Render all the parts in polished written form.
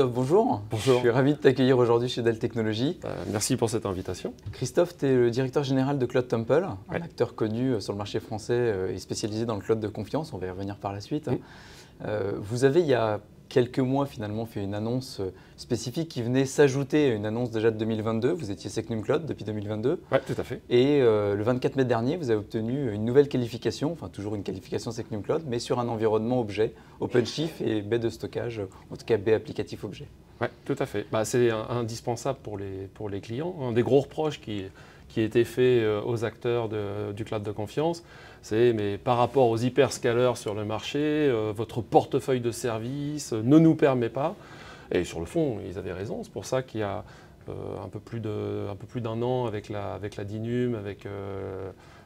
Christophe, bonjour. Bonjour. Je suis ravi de t'accueillir aujourd'hui chez Dell Technologies. Merci pour cette invitation. Christophe, tu es le directeur général de Cloud Temple, un acteur connu sur le marché français et spécialisé dans le cloud de confiance. On va y revenir par la suite. Vous avez, il y a quelques mois, finalement, fait une annonce spécifique qui venait s'ajouter à une annonce déjà de 2022. Vous étiez Secnum Cloud depuis 2022. Oui, tout à fait. Et le 24 mai dernier, vous avez obtenu une nouvelle qualification, enfin toujours une qualification Secnum Cloud, mais sur un environnement objet, OpenShift et baie de stockage, en tout cas baie applicatif objet. Oui, tout à fait. C'est indispensable pour les clients. Un des gros reproches qui a été fait aux acteurs du cloud de confiance, c'est mais par rapport aux hyperscalers sur le marché, votre portefeuille de services ne nous permet pas. Et sur le fond, ils avaient raison. C'est pour ça qu'il y a un peu plus d'un an avec la DINUM,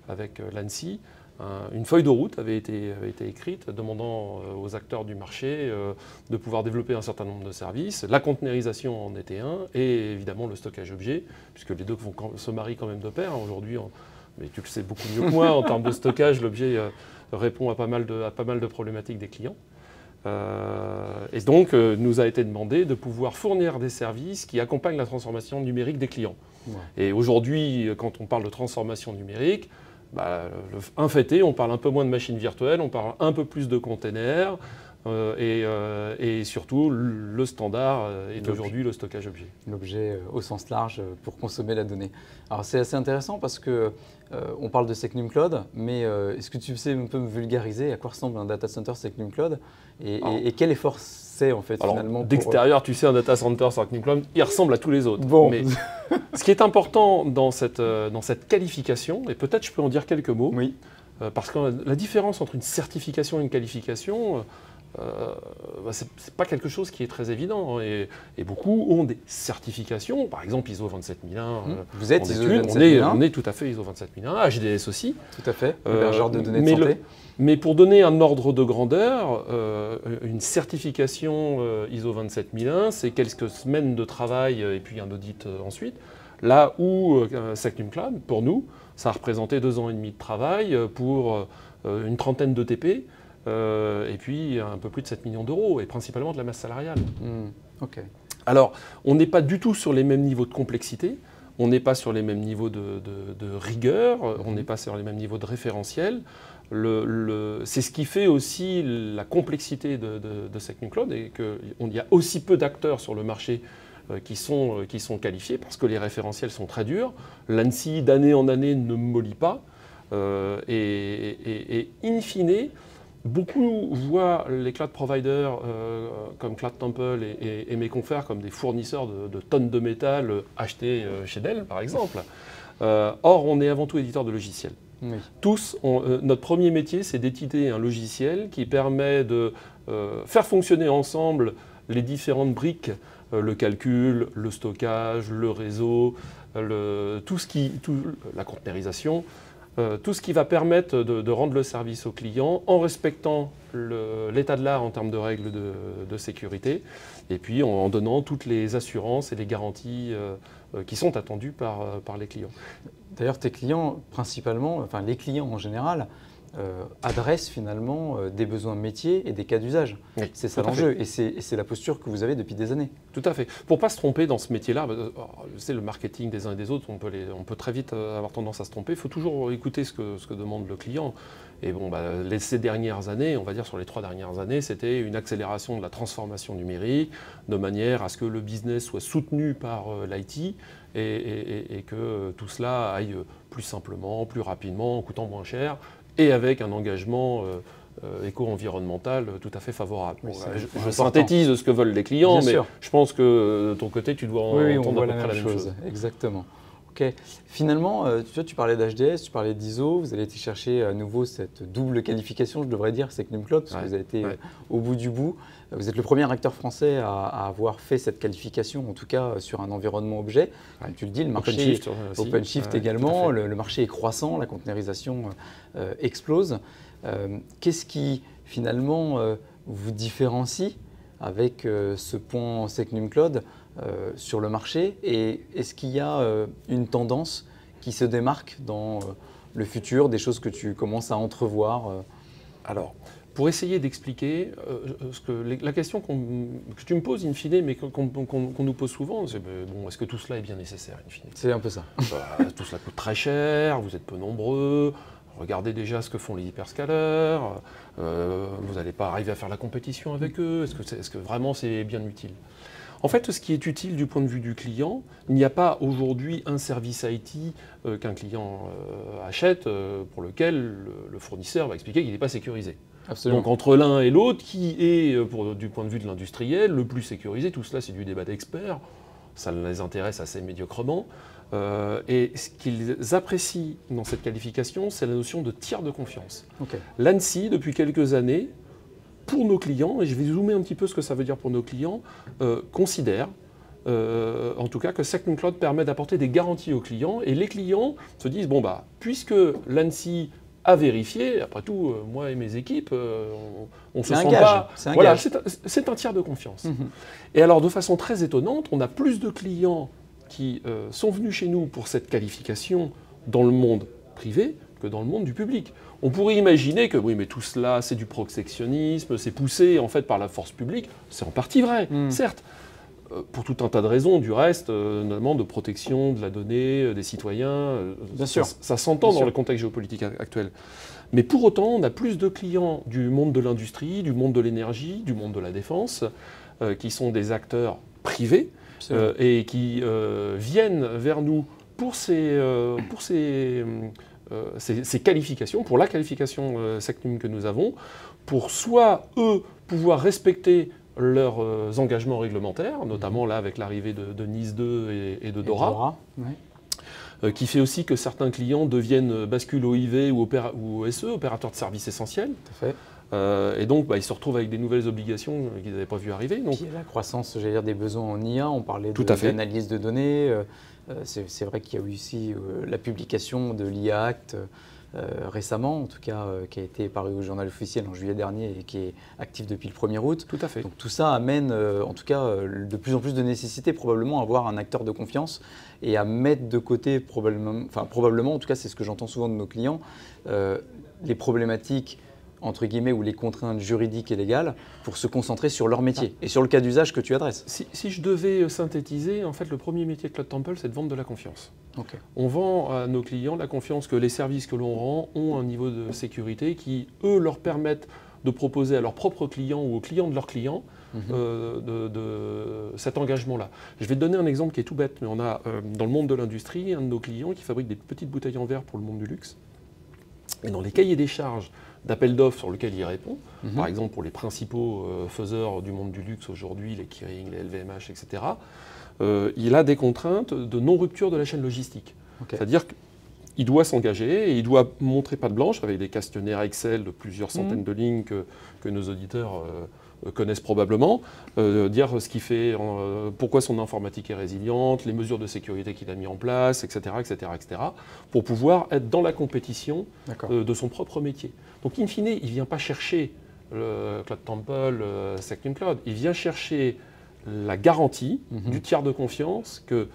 avec l'ANSSI, une feuille de route avait été écrite demandant aux acteurs du marché de pouvoir développer un certain nombre de services. La conteneurisation en était un et évidemment le stockage objet, puisque les deux se marient quand même de pair. Aujourd'hui, mais tu le sais beaucoup mieux que moi, en termes de stockage, l'objet répond à pas mal de problématiques des clients. Et donc, nous a été demandé de pouvoir fournir des services qui accompagnent la transformation numérique des clients. Ouais. Et aujourd'hui, quand on parle de transformation numérique, un fait est, on parle un peu moins de machines virtuelles, on parle un peu plus de containers, et surtout, le standard est aujourd'hui le stockage objet. L'objet au sens large pour consommer la donnée. Alors c'est assez intéressant parce que on parle de Secnum Cloud, mais est-ce que tu sais un peu me vulgariser à quoi ressemble un data center Secnum Cloud et quel effort c'est en fait finalement d'extérieur, tu sais, un data center Secnum Cloud, il ressemble à tous les autres. Bon. Mais ce qui est important dans cette qualification, et peut-être je peux en dire quelques mots, oui. Parce que la différence entre une certification et une qualification, c'est pas quelque chose qui est très évident. Et beaucoup ont des certifications, par exemple ISO 27001. Vous êtes ISO 27001 on est tout à fait ISO 27001, HDS aussi. Tout à fait, hébergeur de données de santé. Mais pour donner un ordre de grandeur, une certification ISO 27001, c'est quelques semaines de travail et puis un audit ensuite. Là où Secnum Cloud, pour nous, ça a représenté 2 ans et demi de travail pour une trentaine de TP. Et puis un peu plus de 7 millions d'euros, et principalement de la masse salariale. Okay. Alors, on n'est pas du tout sur les mêmes niveaux de complexité, on n'est pas sur les mêmes niveaux de rigueur, on n'est pas sur les mêmes niveaux de référentiel. C'est ce qui fait aussi la complexité de Secnum Cloud, et qu'il y a aussi peu d'acteurs sur le marché qui sont qualifiés, parce que les référentiels sont très durs. L'ANSSI, d'année en année, ne mollit pas, et in fine, beaucoup voient les cloud providers comme Cloud Temple et mes confrères comme des fournisseurs de tonnes de métal achetés chez Dell, par exemple. Or, on est avant tout éditeur de logiciels. Oui. Notre premier métier, c'est d'éditer un logiciel qui permet de faire fonctionner ensemble les différentes briques, le calcul, le stockage, le réseau, la conteneurisation. Tout ce qui va permettre de rendre le service au client en respectant l'état de l'art en termes de règles de sécurité, et puis en donnant toutes les assurances et les garanties qui sont attendues par les clients. D'ailleurs, tes clients, principalement, enfin les clients en général, adressent finalement des besoins métiers et des cas d'usage. Oui, c'est ça l'enjeu, et c'est la posture que vous avez depuis des années. Tout à fait. Pour ne pas se tromper dans ce métier-là, c'est le marketing des uns et des autres, on peut très vite avoir tendance à se tromper. Il faut toujours écouter ce que demande le client. Et bon, ces dernières années, on va dire sur les 3 dernières années, c'était une accélération de la transformation numérique, de manière à ce que le business soit soutenu par l'IT et que tout cela aille plus simplement, plus rapidement, en coûtant moins cher, et avec un engagement éco-environnemental tout à fait favorable. Oui, je synthétise ce que veulent les clients, bien mais sûr. Je pense que de ton côté, tu dois entendre à peu près la même chose. Exactement. Okay. Finalement, tu parlais d'HDS, tu parlais d'ISO, vous allez chercher à nouveau cette double qualification, je devrais dire, Secnum Cloud, parce que vous avez été au bout du bout. Vous êtes le premier acteur français à avoir fait cette qualification, en tout cas sur un environnement objet. Comme tu le dis, le marché OpenShift également, le marché est croissant, la conteneurisation explose. Qu'est-ce qui finalement vous différencie avec ce point Secnum Cloud sur le marché, et est-ce qu'il y a une tendance qui se démarque dans le futur, des choses que tu commences à entrevoir Alors, pour essayer d'expliquer la question que tu me poses in fine, mais qu'on nous pose souvent, c'est bon, est-ce que tout cela est bien nécessaire in fine? C'est un peu ça. Tout cela coûte très cher, vous êtes peu nombreux, regardez déjà ce que font les hyperscalers, vous n'allez pas arriver à faire la compétition avec eux, est-ce que vraiment c'est bien utile? En fait, ce qui est utile du point de vue du client, il n'y a pas aujourd'hui un service IT qu'un client achète pour lequel le fournisseur va expliquer qu'il n'est pas sécurisé. Absolument. Donc entre l'un et l'autre, qui est, du point de vue de l'industriel, le plus sécurisé, tout cela c'est du débat d'experts, ça les intéresse assez médiocrement. Et ce qu'ils apprécient dans cette qualification, c'est la notion de tiers de confiance. Okay. L'ANSSI, depuis quelques années, pour nos clients, et je vais zoomer un petit peu ce que ça veut dire pour nos clients, considère en tout cas que SecNumCloud permet d'apporter des garanties aux clients, et les clients se disent, bon bah, puisque l'ANSSI a vérifié, après tout, moi et mes équipes, on se sent pas... Voilà, c'est un tiers de confiance. Et alors, de façon très étonnante, on a plus de clients qui sont venus chez nous pour cette qualification dans le monde privé que dans le monde du public. On pourrait imaginer que oui, mais tout cela, c'est du protectionnisme, c'est poussé en fait par la force publique. C'est en partie vrai, certes, pour tout un tas de raisons, du reste, notamment de protection de la donnée, des citoyens. Bien sûr. Ça s'entend dans le contexte géopolitique actuel. Mais pour autant, on a plus de clients du monde de l'industrie, du monde de l'énergie, du monde de la défense, qui sont des acteurs privés et qui viennent vers nous pour ces qualifications, pour la qualification SecNum que nous avons, pour soit eux pouvoir respecter leurs engagements réglementaires, notamment là avec l'arrivée de NIS 2 et de DORA, qui fait aussi que certains clients deviennent basculent OIV ou SE, opérateurs de services essentiels. Tout à fait. Et donc, ils se retrouvent avec des nouvelles obligations qu'ils n'avaient pas vu arriver. Donc, qui est la croissance, j'allais dire, des besoins en IA. On parlait d'analyse de données. C'est vrai qu'il y a eu aussi la publication de l'IA Act récemment, en tout cas, qui a été paru au journal officiel en juillet dernier et qui est actif depuis le 1er août. Tout à fait. Donc tout ça amène, en tout cas, de plus en plus de nécessité probablement à avoir un acteur de confiance et à mettre de côté probablement, en tout cas c'est ce que j'entends souvent de nos clients, les problématiques entre guillemets, ou les contraintes juridiques et légales pour se concentrer sur leur métier et sur le cas d'usage que tu adresses. Si je devais synthétiser, en fait, le premier métier de Cloud Temple, c'est de vendre de la confiance. Okay. On vend à nos clients la confiance que les services que l'on rend ont un niveau de sécurité qui, eux, leur permettent de proposer à leurs propres clients ou aux clients de leurs clients cet engagement-là. Je vais te donner un exemple qui est tout bête, mais on a dans le monde de l'industrie un de nos clients qui fabrique des petites bouteilles en verre pour le monde du luxe. Et dans les cahiers des charges d'appel d'offres sur lequel il répond, par exemple pour les principaux faiseurs du monde du luxe aujourd'hui, les Kering, les LVMH, etc., il a des contraintes de non-rupture de la chaîne logistique. Okay. C'est-à-dire qu'il doit s'engager et il doit montrer patte blanche avec des questionnaires Excel de plusieurs centaines de lignes que nos auditeurs connaissent probablement, dire ce qu'il fait, pourquoi son informatique est résiliente, les mesures de sécurité qu'il a mis en place, etc., pour pouvoir être dans la compétition de son propre métier. Donc, in fine, il ne vient pas chercher le Cloud Temple, SecNumCloud, il vient chercher la garantie du tiers de confiance que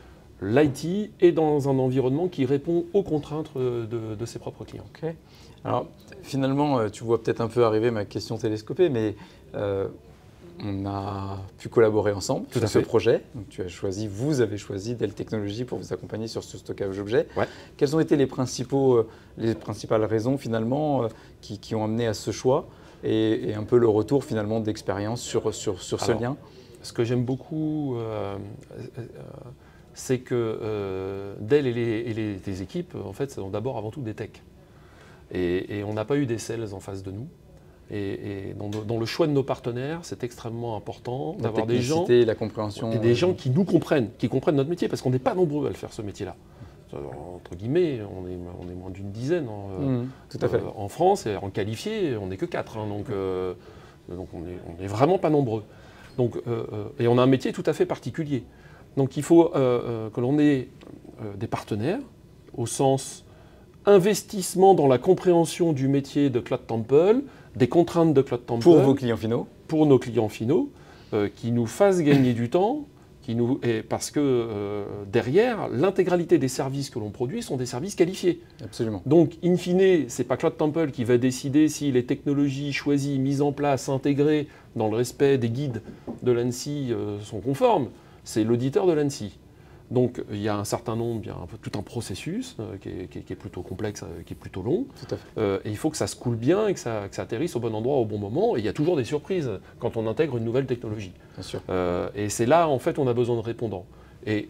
l'IT est dans un environnement qui répond aux contraintes de ses propres clients. Okay. Alors, finalement, tu vois peut-être un peu arriver ma question télescopée, mais on a pu collaborer ensemble sur ce projet. Donc, vous avez choisi Dell Technologies pour vous accompagner sur ce stockage d'objets. Ouais. Quelles ont été les principales raisons finalement qui ont amené à ce choix et un peu le retour finalement d'expérience sur ce lien? Ce que j'aime beaucoup, c'est que Dell et les équipes, en fait, sont d'abord avant tout des techs. Et on n'a pas eu des sales en face de nous. Et dans le choix de nos partenaires, c'est extrêmement important d'avoir des gens, la compréhension, et des gens qui nous comprennent, qui comprennent notre métier, parce qu'on n'est pas nombreux à le faire ce métier-là. Entre guillemets, on est moins d'une dizaine tout à fait. En France, et en qualifié, on n'est que 4. Donc on n'est vraiment pas nombreux. Donc, et on a un métier tout à fait particulier. Donc il faut que l'on ait des partenaires au sens investissement dans la compréhension du métier de Cloud Temple, des contraintes de Cloud Temple. Pour vos clients finaux. Pour nos clients finaux, qui nous fassent gagner du temps, parce que derrière, l'intégralité des services que l'on produit sont des services qualifiés. Absolument. Donc, in fine, ce n'est pas Cloud Temple qui va décider si les technologies choisies, mises en place, intégrées dans le respect des guides de l'ANSSI sont conformes, c'est l'auditeur de l'ANSSI. Donc il y a un certain nombre, il y a tout un processus qui est plutôt complexe, qui est plutôt long. Tout à fait. Et il faut que ça se coule bien et que ça atterrisse au bon endroit au bon moment. Et il y a toujours des surprises quand on intègre une nouvelle technologie. Bien sûr. Et c'est là, en fait, on a besoin de répondants. Et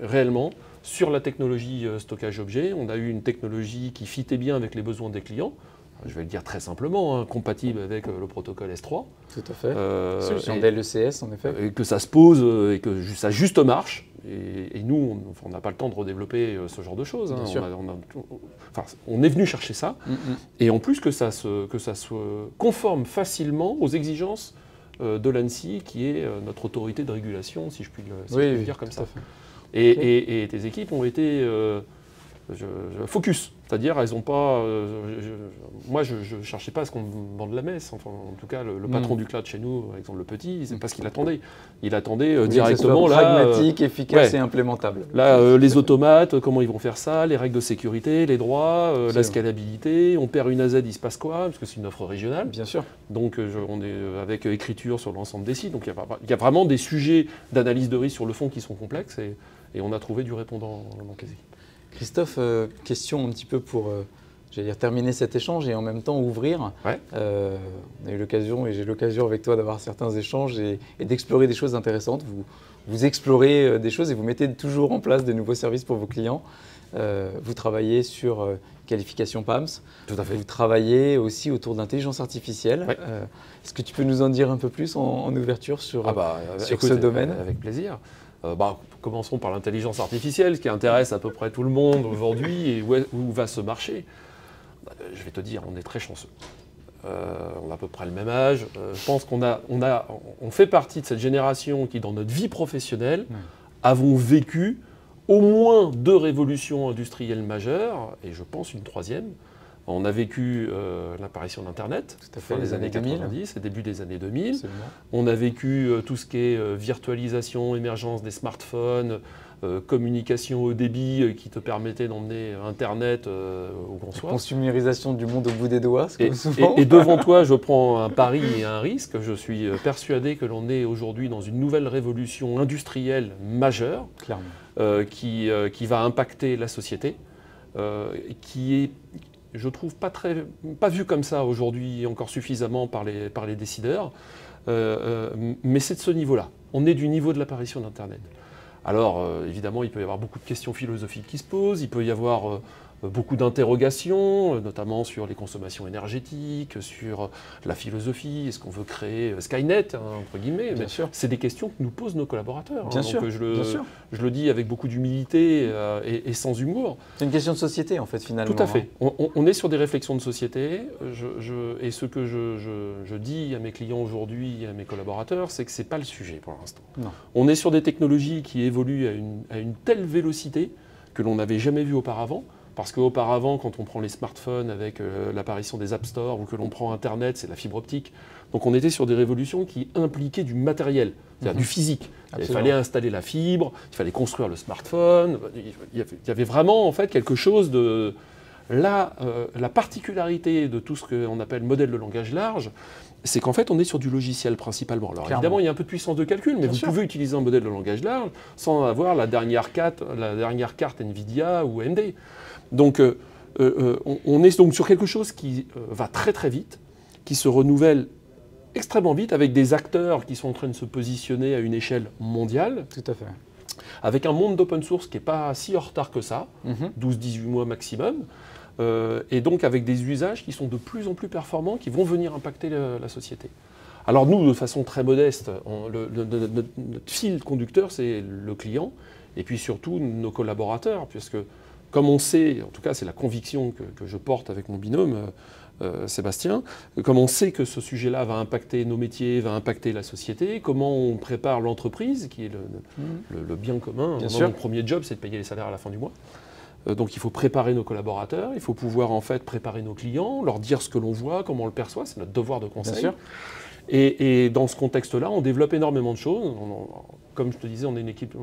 réellement, sur la technologie stockage objet, on a eu une technologie qui fitait bien avec les besoins des clients. Je vais le dire très simplement, compatible avec le protocole S3. Tout à fait. Solution DLECS, en effet. Et que ça se pose et que ça juste marche. Et nous, on n'a pas le temps de redévelopper ce genre de choses. Hein. On est venu chercher ça. Et en plus que ça se conforme facilement aux exigences de l'ANSSI, qui est notre autorité de régulation, si je puis le dire comme ça. Et tes équipes ont été focus. C'est-à-dire, elles n'ont pas. Moi, je ne cherchais pas à ce qu'on me vende la messe. Enfin, en tout cas, le patron du cloud chez nous, Alexandre Le Petit, c'est pas ce qu'il attendait. Il attendait directement que ça soit pragmatique, efficace et implémentable. Là, les automates, comment ils vont faire ça, les règles de sécurité, les droits, la scalabilité. On perd une AZ, il se passe quoi? Parce que c'est une offre régionale. Bien sûr. Donc, on est avec écriture sur l'ensemble des sites. Donc, il y a vraiment des sujets d'analyse de risque sur le fond qui sont complexes et on a trouvé du répondant dans les équipes. Christophe, question un petit peu pour terminer cet échange et en même temps ouvrir. Ouais. On a eu l'occasion et j'ai l'occasion avec toi d'avoir certains échanges et d'explorer des choses intéressantes. Vous explorez des choses et vous mettez toujours en place de nouveaux services pour vos clients. Vous travaillez sur qualification PAMS. Tout à fait. Vous travaillez aussi autour de l'intelligence artificielle. Ouais. Est-ce que tu peux nous en dire un peu plus en ouverture sur ce domaine? Avec plaisir. Commençons par l'intelligence artificielle, ce qui intéresse à peu près tout le monde aujourd'hui et où va ce marché. Je vais te dire, on est très chanceux. On a à peu près le même âge. Je pense on fait partie de cette génération qui, dans notre vie professionnelle, avons vécu au moins 2 révolutions industrielles majeures, et je pense une 3e. On a vécu l'apparition d'Internet, fin des années 90 et début des années 2000. Absolument. On a vécu tout ce qui est virtualisation, émergence des smartphones, communication haut débit qui te permettait d'emmener Internet où qu'on soit. Consumérisation du monde au bout des doigts, et devant toi, je prends un pari et un risque. Je suis persuadé que l'on est aujourd'hui dans une nouvelle révolution industrielle majeure qui va impacter la société, qui est, je trouve, pas vu comme ça aujourd'hui encore suffisamment par les décideurs, mais c'est de ce niveau-là. On est du niveau de l'apparition d'Internet. Alors, évidemment, il peut y avoir beaucoup de questions philosophiques qui se posent, il peut y avoir beaucoup d'interrogations, notamment sur les consommations énergétiques, sur la philosophie, est-ce qu'on veut créer Skynet, entre guillemets. C'est des questions que nous posent nos collaborateurs. Bien sûr. Je le dis avec beaucoup d'humilité et sans humour. C'est une question de société, en fait, finalement. Tout à fait. On est sur des réflexions de société. Et ce que je dis à mes clients aujourd'hui et à mes collaborateurs, c'est que ce n'est pas le sujet pour l'instant. On est sur des technologies qui évoluent à une telle vélocité que l'on n'avait jamais vu auparavant. Parce qu'auparavant, quand on prend les smartphones avec l'apparition des App Store ou que l'on prend Internet, c'est la fibre optique. Donc on était sur des révolutions qui impliquaient du matériel, c'est-à-dire du physique. Il fallait installer la fibre, il fallait construire le smartphone. Il y avait vraiment en fait quelque chose de... Là, la particularité de tout ce qu'on appelle modèle de langage large, c'est qu'en fait on est sur du logiciel principalement. Alors évidemment il y a un peu de puissance de calcul, mais vous pouvez utiliser un modèle de langage large sans avoir la dernière carte Nvidia ou AMD. Donc on est donc sur quelque chose qui va très très vite, qui se renouvelle extrêmement vite, avec des acteurs qui sont en train de se positionner à une échelle mondiale. Tout à fait. Avec un monde d'open source qui n'est pas si en retard que ça, 12-18 mois maximum, et donc avec des usages qui sont de plus en plus performants, qui vont venir impacter la société. Alors nous, de façon très modeste, notre fil conducteur, c'est le client, et puis surtout nos collaborateurs, puisque comme on sait, en tout cas c'est la conviction que je porte avec mon binôme, Sébastien, comme on sait que ce sujet-là va impacter nos métiers, va impacter la société, comment on prépare l'entreprise, qui est le bien commun. Mon premier job, c'est de payer les salaires à la fin du mois. Donc il faut préparer nos collaborateurs, il faut pouvoir en fait préparer nos clients, leur dire ce que l'on voit, comment on le perçoit, c'est notre devoir de conseil. Bien sûr. Et dans ce contexte-là, on développe énormément de choses. Comme je te disais, on est une équipe,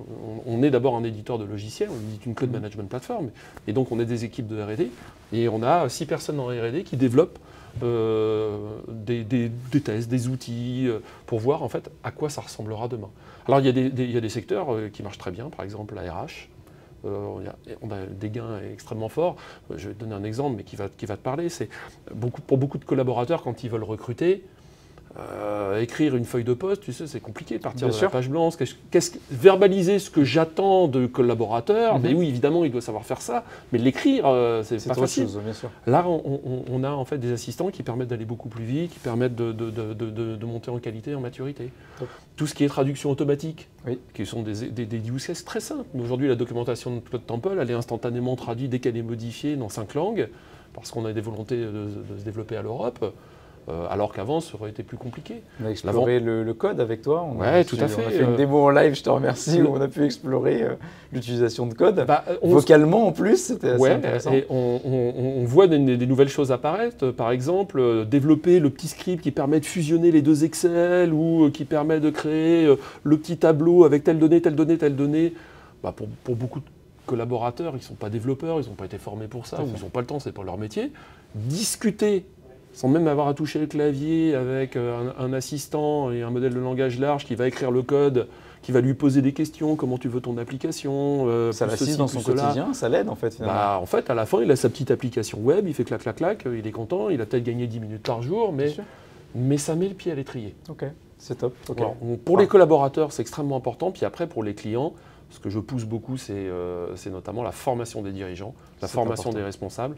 on est d'abord un éditeur de logiciels, on édite une cloud management platform, et donc on est des équipes de R&D, et on a 6 personnes en R&D qui développent des tests, des outils, pour voir en fait à quoi ça ressemblera demain. Alors il y a des secteurs qui marchent très bien, par exemple la RH. On a des gains extrêmement forts. Je vais te donner un exemple, mais qui va te parler. C'est pour beaucoup de collaborateurs, quand ils veulent recruter, écrire une feuille de poste, tu sais, c'est compliqué, partir de la page blanche, verbaliser ce que j'attends de collaborateurs, mais oui, évidemment, il doit savoir faire ça, mais l'écrire, c'est pas facile. Chose, bien sûr. Là, on a en fait des assistants qui permettent d'aller beaucoup plus vite, qui permettent de monter en qualité, en maturité. Tout ce qui est traduction automatique, qui sont des use cases très simples. Aujourd'hui, la documentation de Cloud Temple, elle est instantanément traduite dès qu'elle est modifiée dans 5 langues, parce qu'on a des volontés de se développer à l'Europe. Alors qu'avant, ça aurait été plus compliqué. On a exploré le code avec toi. Tout à fait. On a fait une démo en live, je te remercie, où on a pu explorer l'utilisation de code. Vocalement en plus, c'était assez intéressant. Et on voit des nouvelles choses apparaître. Par exemple, développer le petit script qui permet de fusionner les 2 Excel ou qui permet de créer le petit tableau avec telle donnée, telle donnée, telle donnée. Pour beaucoup de collaborateurs, ils ne sont pas développeurs, ils n'ont pas été formés pour ça, ou ils n'ont pas le temps, ce n'est pas leur métier. Discuter sans même avoir à toucher le clavier avec un assistant et un modèle de langage large qui va écrire le code, qui va lui poser des questions, comment tu veux ton application. Ça l'assiste dans son quotidien, ça l'aide en fait finalement. En fait, à la fin, il a sa petite application web, il fait clac, clac, clac, il est content, il a peut-être gagné 10 minutes par jour, mais ça met le pied à l'étrier. Ok, c'est top. Okay. Alors, pour les collaborateurs, c'est extrêmement important, puis après pour les clients, ce que je pousse beaucoup, c'est notamment la formation des dirigeants, la formation des responsables.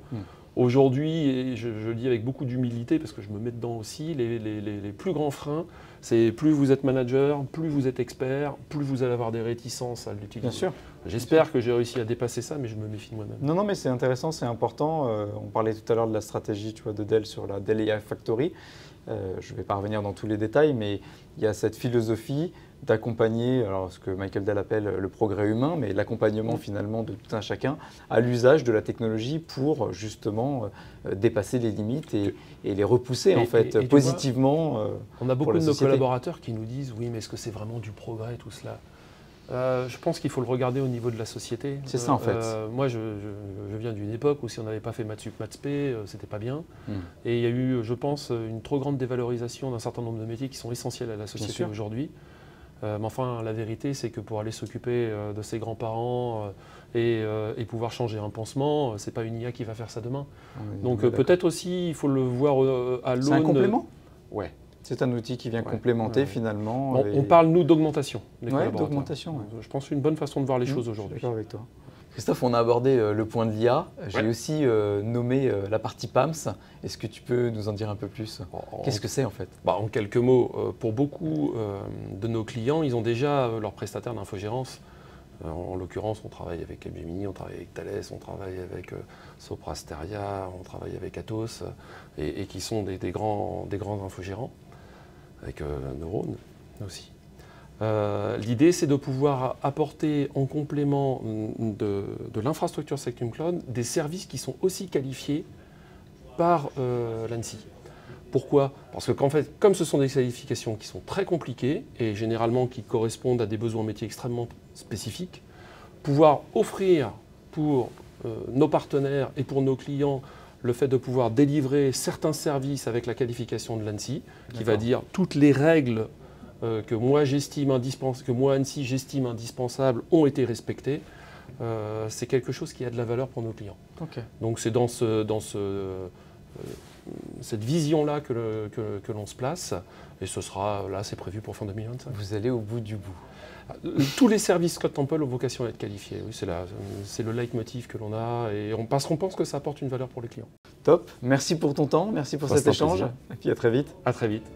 Aujourd'hui, et je le dis avec beaucoup d'humilité, parce que je me mets dedans aussi, les plus grands freins, c'est plus vous êtes manager, plus vous êtes expert, plus vous allez avoir des réticences à l'utiliser. Bien sûr. J'espère que j'ai réussi à dépasser ça, mais je me méfie de moi-même. Non, mais c'est intéressant, c'est important. On parlait tout à l'heure de la stratégie de Dell sur la Dell AI Factory. Je ne vais pas revenir dans tous les détails, mais il y a cette philosophie d'accompagner, alors ce que Michael Dell appelle le progrès humain, mais l'accompagnement finalement de tout un chacun à l'usage de la technologie pour justement dépasser les limites et les repousser en fait positivement. On a beaucoup de nos collaborateurs qui nous disent oui, mais est-ce que c'est vraiment du progrès tout cela? Je pense qu'il faut le regarder au niveau de la société. C'est ça en fait. Moi, je viens d'une époque où si on n'avait pas fait maths sup, maths spé, c'était pas bien. Et il y a eu, je pense, une trop grande dévalorisation d'un certain nombre de métiers qui sont essentiels à la société aujourd'hui. Mais enfin, la vérité, c'est que pour aller s'occuper de ses grands-parents et pouvoir changer un pansement, c'est pas une IA qui va faire ça demain. Donc peut-être aussi, il faut le voir à l'aune. C'est un complément ? Ouais. C'est un outil qui vient complémenter finalement. On parle, nous, d'augmentation. Oui, d'augmentation. Je pense que c'est une bonne façon de voir les choses aujourd'hui. Je suis d'accord avec toi. Christophe, on a abordé le point de l'IA. J'ai aussi nommé la partie PAMS. Est-ce que tu peux nous en dire un peu plus? Qu'est-ce que c'est en fait? En quelques mots, pour beaucoup de nos clients, ils ont déjà leur prestataire d'infogérance. En l'occurrence, on travaille avec Capgemini, on travaille avec Thales, on travaille avec Sopra Steria, on travaille avec Atos, et qui sont des grands infogérants, avec Neuron aussi. L'idée, c'est de pouvoir apporter en complément de l'infrastructure Sectum Cloud des services qui sont aussi qualifiés par l'ANSSI. Pourquoi? Parce que qu'en fait, comme ce sont des qualifications qui sont très compliquées et généralement qui correspondent à des besoins métiers extrêmement spécifiques, pouvoir offrir pour nos partenaires et pour nos clients le fait de pouvoir délivrer certains services avec la qualification de l'ANSSI, qui va dire toutes les règles que moi j'estime indispensables, que moi ANSSI j'estime indispensables ont été respectées, c'est quelque chose qui a de la valeur pour nos clients. Donc c'est dans cette vision-là que l'on se place, et ce sera, là c'est prévu pour fin 2025. Vous allez au bout du bout. Tous les services Cloud Temple ont vocation à être qualifiés, oui, c'est le leitmotiv que l'on a, et parce qu'on pense que ça apporte une valeur pour les clients. Top, merci pour ton temps, merci pour cet échange, et puis à très vite. À très vite.